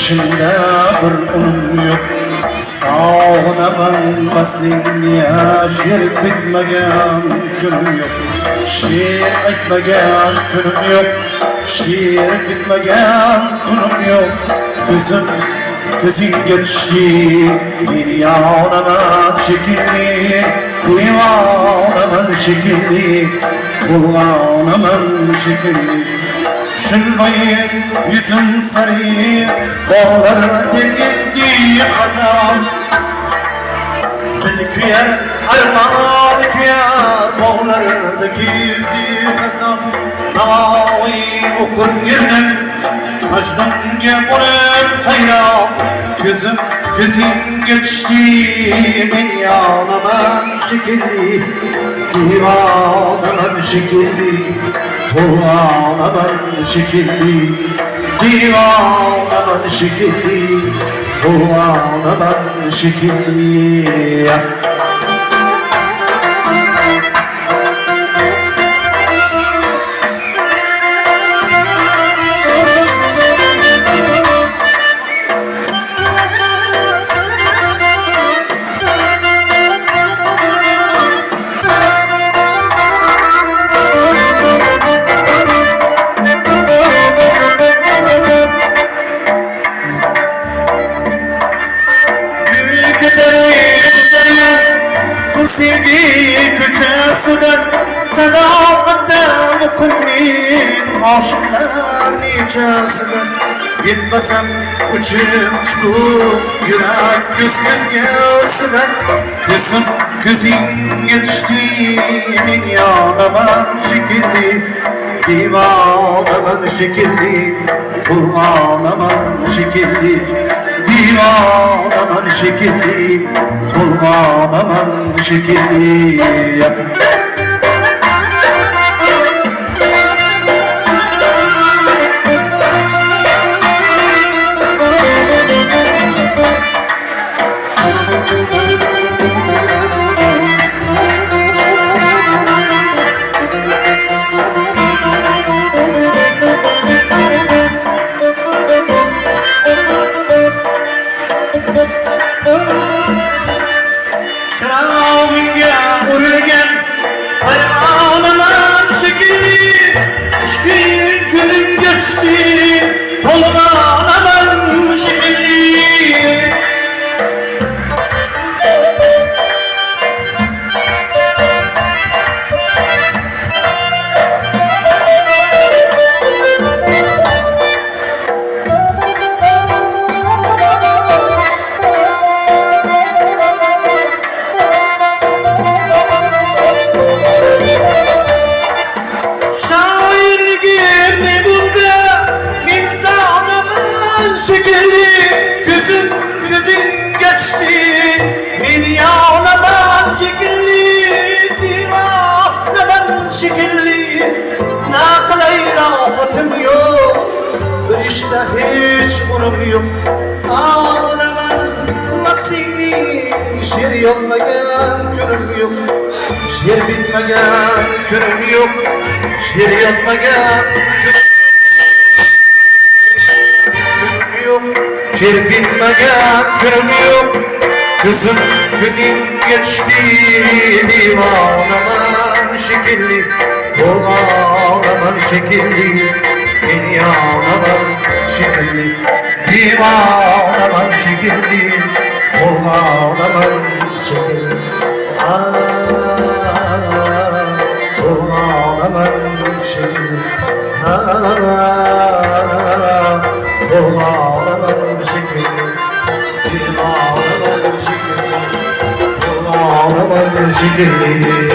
Başımda bir unum yok. Sağınaman vaslingni şiir bitmagan günüm yok. Şiir aytmagan günüm yok. Şiir bitmagan günüm yok. Gözünge düştü. Beni yağlaman şekilli. Divanaman şekilli. Kulağınaman şekilli. Şunmayız yüzüm sarı, bağlar denizli hazan. Dil küyer, armağan küyer, bağlardaki yüzü hazan. Navai okur yerden, Mecnun'ge olup hayran. Gözüm geçti, ben yağlaman şekilli. Divanaman şekilli. Kulağınaman şekilli, divanaman şekilli, kulağınaman şekilli. Sevgi köçesidir, sadakatten okunmin aşıklar nicesidir. Gitmesem uçup çıkıp yürek göz gözgesidir. Gözün geçti min yağlaman şekilli, divanaman şekilli, kulağınaman şekilli. Divanaman şekilli, kulağınaman şekilli. Kulağınaman şekilli. Gözün geçti, beni yağlaman şekilli, divanaman şekilli. Ne kadar rahatım yok, bir işte hiç unum yok. Sağlaman maslini, şiir yazmagan günüm yok. Şiir bitmegen günüm yok, şiir yazmagan günüm yok. Şiir bitmegen günüm yok. Gözün geçti, divanaman şekilli, kulağınaman şekilli, beni yağlaman şekilli, divanaman şekilli, kulağınaman şekilli. Kulağınaman şekilli, kulağınaman şekilli. Ağlaman şekilli, ağlaman şekilli.